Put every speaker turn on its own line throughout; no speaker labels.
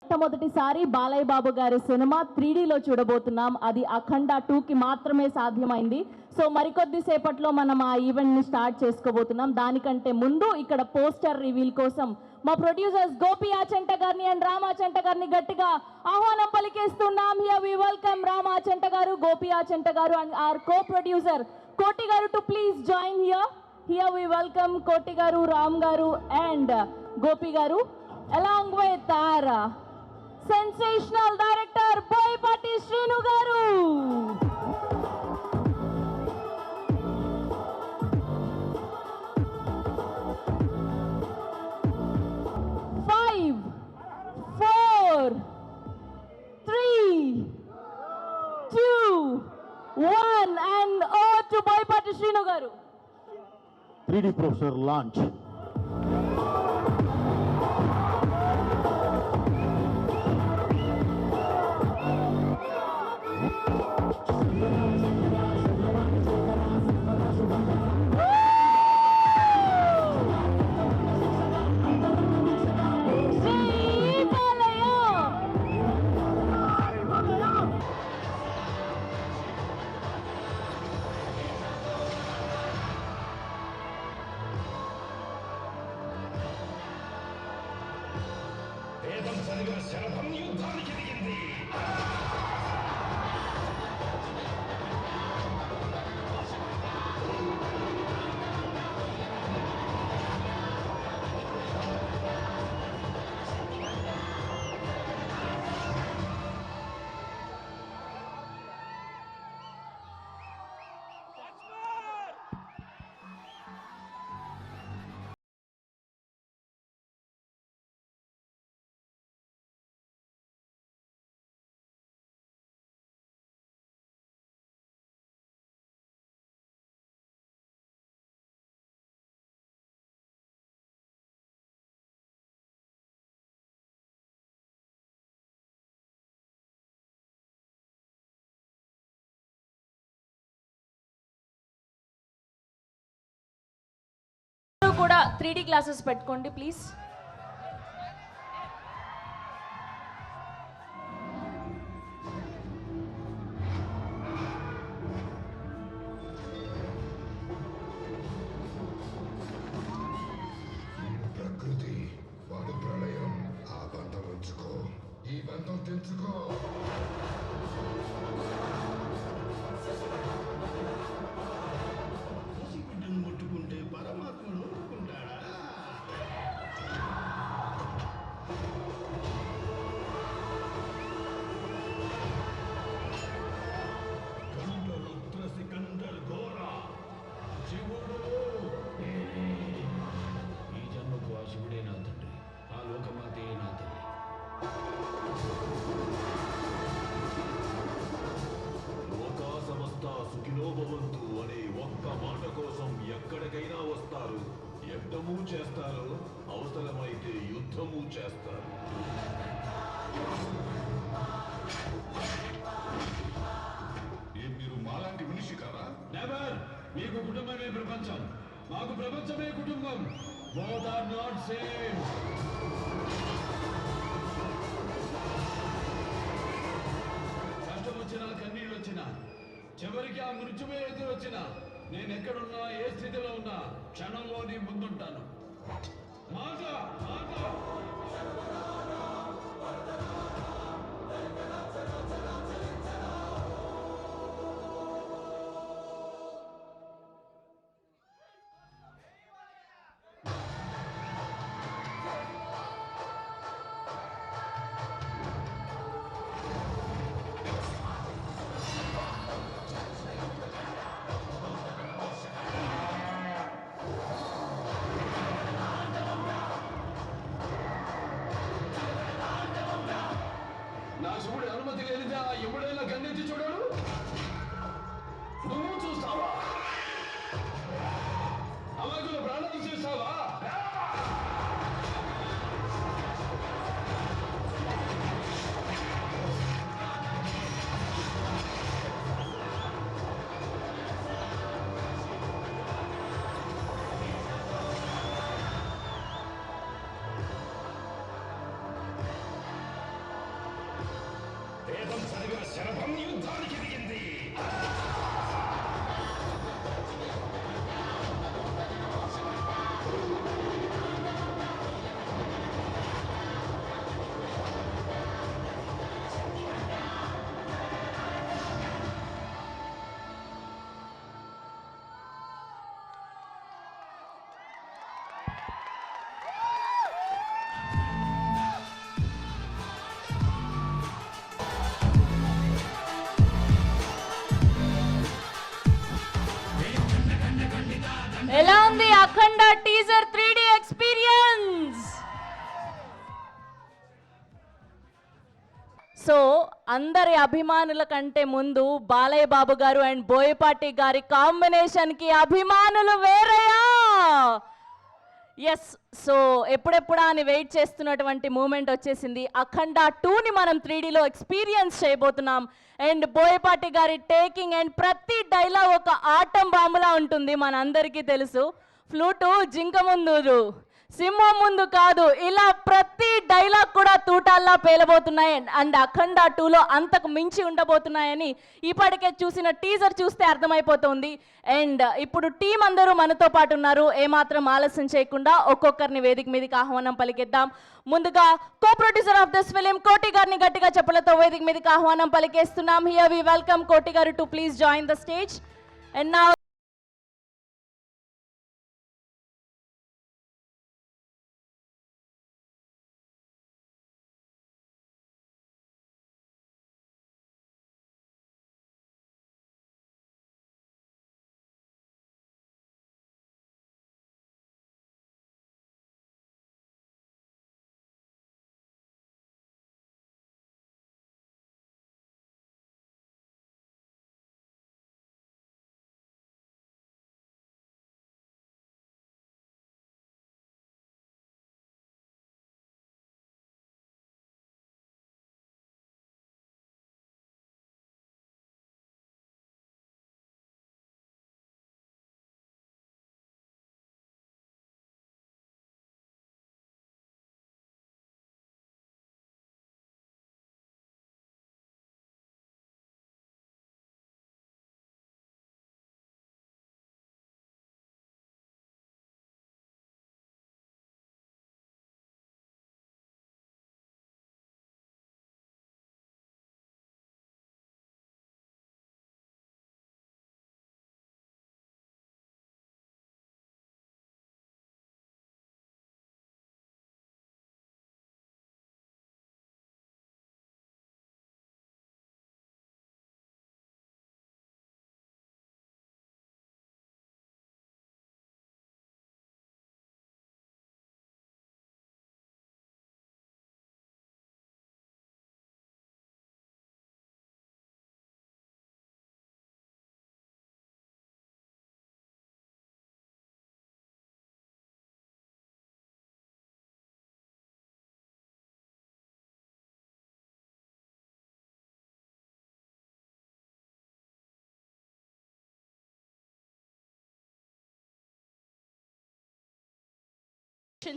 మొట్టమొదటిసారి బాలయ్య బాబు గారి సినిమా 3Dలో చూడబోతున్నాం. అది అఖండ 2కి మాత్రమే సాధ్యమైంది. సో మరికొద్ది సేపట్లో మనం ఆ ఈవెంట్ని స్టార్ట్ చేసుకోబోతున్నాం. దానికంటే ముందు ఇక్కడ పోస్టర్ రివీల్ కోసం మా ప్రొడ్యూసర్స్ గోపి ఆచంట గారిని అండ్ రామ్ ఆచంట గారిని గట్టిగా ఆహ్వానం పలికేస్తున్నాం. Here we welcome Ram Achanta garu, Gopi Achanta గారు అండ్ our co-producer కోటి గారు to please join here. Here we welcome కోటి గారు, రామ్ గారు and గోపి గారు along with our sensational director Boyapati Srinu గారు. Five, four, three, two, one and over to Boyapati Srinu గారు.
3D Professor launch.
శరభం యుద్ధానికి దిగింది.
కూడా 3D క్లాసెస్ పెట్టుకోండి ప్లీజ్.
ప్రకృతి వాడు ప్రళయం. ఆ బంధం ఉంచుకో, ఈ బంధం తెంచుకో. పసిబిడ్డను ముట్టుకుంటే పరమాత్మను ముట్టుకుంటాడా? కండ రుద్ర సికందర్ ఘోర శివుడు. ఈ జన్మకు ఆ శివుడే నా తండ్రి, ఆ లోకమాతే నా తల్లి. లోకా సమస్త సుఖినో భవంతు అనే ఒక్క మాట కోసం ఎక్కడికైనా వస్తారు, యజ్ఞము చేస్తారు, అవసరమైతే యుద్ధము చేస్తారు. మీరు మాలాంటి మనిషి కారా? నెవర్. మీకు కుటుంబమే ప్రపంచం, మాకు ప్రపంచమే కుటుంబం. Both are not same. కష్టం వచ్చినా, కన్నీళ్ళు వచ్చినా, చివరికి ఆ మృత్యువే ఎదురొచ్చినా, నేను ఎక్కడున్నా, ఏ స్థితిలో ఉన్నా క్షణంలో నీ ముందుంటాను. మాట మాట. నా శివుడి అనుమతి లేనిదే ఆ ఎముడైనా కన్నెత్తి చూడడు. నువ్వు చూస్తావా? అమాయకుల ప్రాణాలు చేస్తావా?
వేదం చదివిన శరభం యుద్ధానికి దిగింది.
ఎలా ఉంది అఖండ టీజర్ 3D ఎక్స్పీరియన్స్? సో అందరి అభిమానుల కంటే ముందు బాలయ్య బాబు గారు అండ్ బోయపాటి గారి కాంబినేషన్ కి అభిమానులు వేరయ్యా. ఎస్, సో ఎప్పుడెప్పుడా అని వెయిట్ చేస్తున్నటువంటి మూమెంట్ వచ్చేసింది. అఖండ 2ని మనం 3Dలో ఎక్స్పీరియన్స్ చేయబోతున్నాం. అండ్ బోయపాటి గారి టేకింగ్ అండ్ ప్రతి డైలాగ్ ఒక ఆటం బాంబులా ఉంటుంది, మనందరికీ తెలుసు. ఫ్లూటు జింక ముందు, సింహం ముందు కాదు, ఇలా ప్రతి డైలాగ్ కూడా తూటాల్లా పేలబోతున్నాయి. అండ్ అఖండ 2లో అంతకు మించి ఉండబోతున్నాయని ఇప్పటికే చూసిన టీజర్ చూస్తే అర్థమైపోతుంది. అండ్ ఇప్పుడు టీం అందరూ మనతో పాటు ఉన్నారు. ఏమాత్రం ఆలస్యం చేయకుండా ఒక్కొక్కరిని వేదిక మీదకి ఆహ్వానం పలికిద్దాం. ముందుగా co producer of this film కోటి గారిని గట్టిగా చెప్పలతో వేదిక మీదకి ఆహ్వానం పలికేస్తున్నాం. హియర్ వి వెల్కమ్ కోటి గారు to please join the stage. And now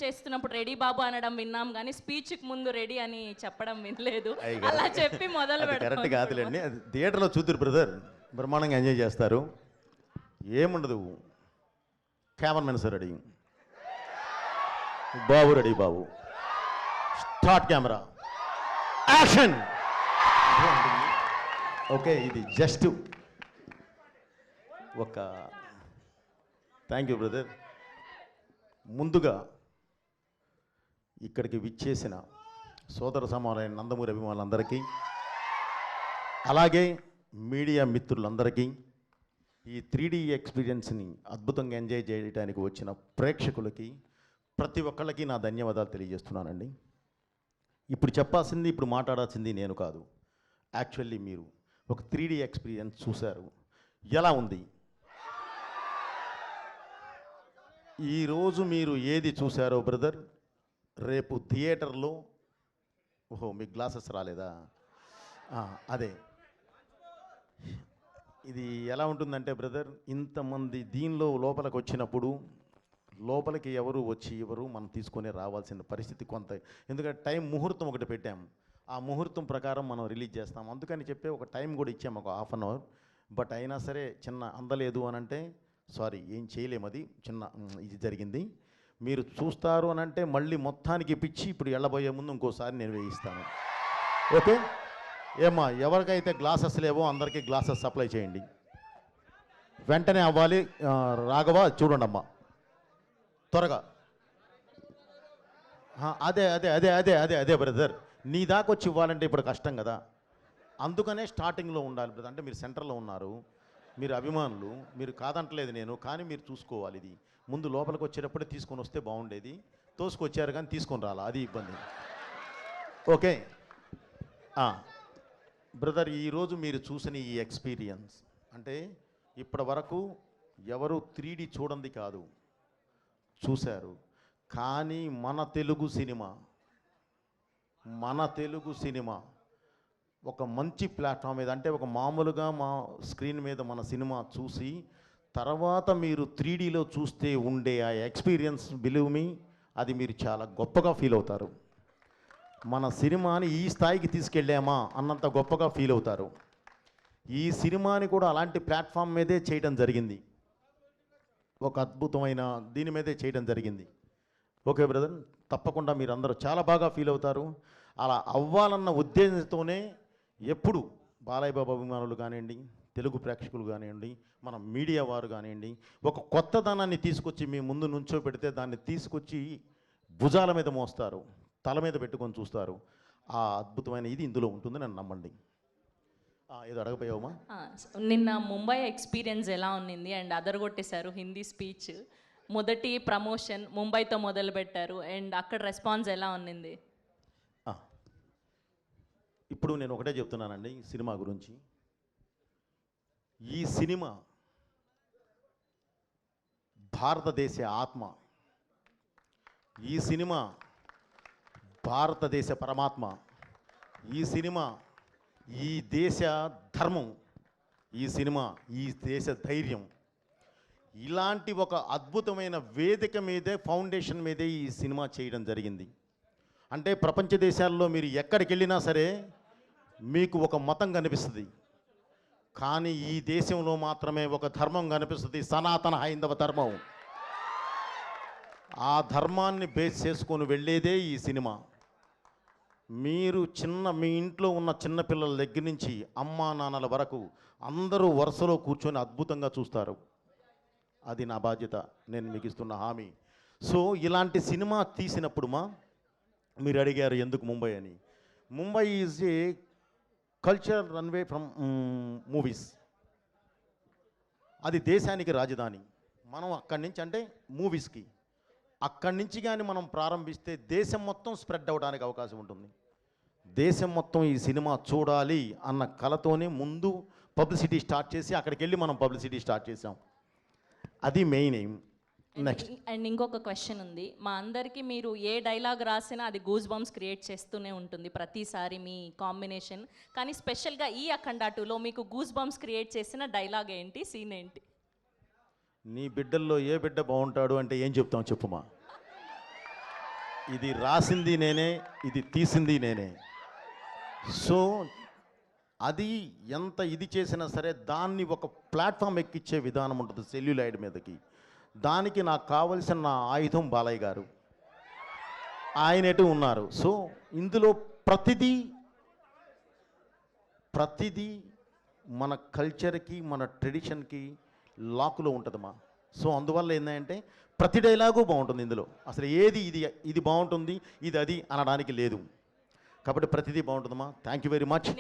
చేస్తున్నప్పుడు రెడీ బాబు అనడం విన్నాం కానీ స్పీచ్కి ముందు రెడీ అని చెప్పడం వినలేదు. అలా చెప్పి మొదలు
కరెక్ట్ కాదులేండి, అది థియేటర్లో చూద్దరు బ్రదర్, బ్రహ్మాండంగా ఎంజాయ్ చేస్తారు. ఏముండదు, కెమెరామెన్ సార్ రెడీ, బాబు రెడీ, బాబు స్టార్ట్ కెమెరా యాక్షన్. ఓకే, ఇది జస్ట్ ఒక థ్యాంక్ యూ బ్రదర్. ముందుగా ఇక్కడికి విచ్చేసిన సోదర సమానమైన నందమూరి అభిమానులందరికీ, అలాగే మీడియా మిత్రులందరికీ, ఈ 3D ఎక్స్పీరియన్స్ని అద్భుతంగా ఎంజాయ్ చేయడానికి వచ్చిన ప్రేక్షకులకి ప్రతి ఒక్కళ్ళకి నా ధన్యవాదాలు తెలియజేస్తున్నానండి. ఇప్పుడు చెప్పాల్సింది, ఇప్పుడు మాట్లాడాల్సింది నేను కాదు. యాక్చువల్లీ మీరు ఒక 3D ఎక్స్పీరియన్స్ చూశారు, ఎలా ఉంది? ఈరోజు మీరు ఏది చూశారో బ్రదర్, రేపు థియేటర్లో, ఓహో మీకు గ్లాసెస్ రాలేదా? అదే, ఇది ఎలా ఉంటుందంటే బ్రదర్, ఇంతమంది దీనిలో లోపలికి వచ్చినప్పుడు లోపలికి ఎవరు వచ్చి ఎవరు మనం తీసుకొని రావాల్సిన పరిస్థితి కొంత, ఎందుకంటే టైం ముహూర్తం ఒకటి పెట్టాం, ఆ ముహూర్తం ప్రకారం మనం రిలీజ్ చేస్తాం. అందుకని చెప్పి ఒక టైం కూడా ఇచ్చాము, ఒక హాఫ్ అన్ అవర్. బట్ అయినా సరే చిన్న అందలేదు అని అంటే సారీ, ఏం చేయలేము, అది చిన్న ఇది జరిగింది. మీరు చూస్తారు అని అంటే మళ్ళీ మొత్తానికి పిచ్చి ఇప్పుడు వెళ్ళబోయే ముందు ఇంకోసారి నేను వేయిస్తాను. ఓకే ఏమ్మా, ఎవరికైతే గ్లాసెస్ లేవో అందరికీ గ్లాసెస్ సప్లై చేయండి, వెంటనే అవ్వాలి. రాఘవ చూడండి అమ్మా, త్వరగా. అదే అదే అదే అదే అదే అదే బ్రదర్, నీ దాకా వచ్చి ఇవ్వాలంటే ఇప్పుడు కష్టం కదా, అందుకనే స్టార్టింగ్లో ఉండాలి బ్రదర్. అంటే మీరు సెంటర్లో ఉన్నారు, మీరు అభిమానులు, మీరు కాదంటలేదు నేను, కానీ మీరు చూసుకోవాలి. ఇది ముందు లోపలికి వచ్చేటప్పుడే తీసుకొని వస్తే బాగుండేది, తోసుకొచ్చారు కానీ తీసుకొని రాలా, అది ఇబ్బంది. ఓకే బ్రదర్, ఈరోజు మీరు చూసిన ఈ ఎక్స్పీరియన్స్ అంటే ఇప్పటి వరకు ఎవరు 3D చూడండి కాదు, చూశారు. కానీ మన తెలుగు సినిమా ఒక మంచి ప్లాట్ఫామ్ మీద, అంటే ఒక మామూలుగా మా స్క్రీన్ మీద మన సినిమా చూసి తర్వాత మీరు 3Dలో చూస్తే ఉండే ఆ ఎక్స్పీరియన్స్, బిలీవ్ మీ, అది మీరు చాలా గొప్పగా ఫీల్ అవుతారు. మన సినిమాని ఈ స్థాయికి తీసుకెళ్ళామా అన్నంత గొప్పగా ఫీల్ అవుతారు. ఈ సినిమాని కూడా అలాంటి ప్లాట్ఫామ్ మీదే చేయడం జరిగింది, ఒక అద్భుతమైన దీని మీదే చేయడం జరిగింది. ఓకే బ్రదర్, తప్పకుండా మీరు అందరూ చాలా బాగా ఫీల్ అవుతారు. అలా అవ్వాలన్న ఉద్దేశంతోనే ఎప్పుడు బాలయ్య బాబు అభిమానులు కానివ్వండి, తెలుగు ప్రేక్షకులు కానివ్వండి, మన మీడియా వారు కానివ్వండి, ఒక కొత్తదనాన్ని తీసుకొచ్చి మీ ముందు నుంచోబెడితే దాన్ని తీసుకొచ్చి భుజాల మీద మోస్తారు, తల మీద పెట్టుకొని చూస్తారు. ఆ అద్భుతమైన ఇది ఇందులో ఉంటుంది, నన్ను నమ్మండి. ఏదో అడగపోయావమ్మా?
నిన్న ముంబై ఎక్స్పీరియన్స్ ఎలా ఉన్నింది? అండ్ అదరగొట్టేశారు హిందీ స్పీచ్, మొదటి ప్రమోషన్ ముంబైతో మొదలుపెట్టారు, అండ్ అక్కడ రెస్పాన్స్ ఎలా ఉన్నింది?
ఇప్పుడు నేను ఒకటే చెప్తున్నానండి సినిమా గురించి. ఈ సినిమా భారతదేశ ఆత్మ, ఈ సినిమా భారతదేశ పరమాత్మ, ఈ సినిమా ఈ దేశ ధర్మం, ఈ సినిమా ఈ దేశ ధైర్యం. ఇలాంటి ఒక అద్భుతమైన వేదిక మీదే, ఫౌండేషన్ మీదే ఈ సినిమా చేయడం జరిగింది. అంటే ప్రపంచ దేశాల్లో మీరు ఎక్కడికి వెళ్ళినా సరే మీకు ఒక మతం కనిపిస్తుంది, కానీ ఈ దేశంలో మాత్రమే ఒక ధర్మం కనిపిస్తుంది, సనాతన హైందవ ధర్మం. ఆ ధర్మాన్ని బేస్ చేసుకొని వెళ్ళేదే ఈ సినిమా. మీరు మీ ఇంట్లో ఉన్న చిన్నపిల్లల దగ్గర నుంచి అమ్మా నాన్నల వరకు అందరూ వరుసలో కూర్చొని అద్భుతంగా చూస్తారు. అది నా బాధ్యత, నేను మీకు ఇస్తున్న హామీ. సో ఇలాంటి సినిమా తీసినప్పుడు మీరు అడిగారు ఎందుకు ముంబై అని. Mumbai is a culture runway from movies. అది దేశానికి రాజధాని. మనం అక్కడి నుంచి, అంటే మూవీస్కి అక్కడి నుంచి కానీ మనం ప్రారంభిస్తే దేశం మొత్తం స్ప్రెడ్ అవ్వడానికి అవకాశం ఉంటుంది. దేశం మొత్తం ఈ సినిమా చూడాలి అన్న కలతోనే ముందు పబ్లిసిటీ స్టార్ట్ చేసి అక్కడికి వెళ్ళి మనం పబ్లిసిటీ స్టార్ట్ చేసాం. అది మెయిన్ ఎయిమ్. నెక్స్ట్
అండ్ ఇంకొక క్వశ్చన్ ఉంది. మా అందరికీ మీరు ఏ డైలాగ్ రాసినా అది గూస్ బంప్స్ క్రియేట్ చేస్తూనే ఉంటుంది ప్రతిసారి మీ కాంబినేషన్. కానీ స్పెషల్గా ఈ అఖండ 2లో మీకు గూస్ బంప్స్ క్రియేట్ చేసిన డైలాగ్ ఏంటి, సీన్ ఏంటి?
నీ బిడ్డల్లో ఏ బిడ్డ బాగుంటాడు అంటే ఏం చెప్తాం చెప్పుమా. ఇది రాసింది నేనే, ఇది తీసింది నేనే. సో అది ఎంత ఇది చేసినా సరే దాన్ని ఒక ప్లాట్ఫామ్ ఎక్కించే విధానం ఉంటుంది సెల్యులాయిడ్ మీదకి. దానికి నాకు కావలసిన నా ఆయుధం బాలయ్య గారు, ఆయన ఎటు ఉన్నారు. సో ఇందులో ప్రతిదీ మన కల్చర్కి, మన ట్రెడిషన్కి లాకులో ఉంటుందమ్మా. సో అందువల్ల ఏంటంటే ప్రతి డైలాగు బాగుంటుంది ఇందులో. అసలు ఏది ఇది బాగుంటుంది, ఇది అది అనడానికి లేదు. కాబట్టి ప్రతిదీ బాగుంటుందమ్మా. Thank you very much.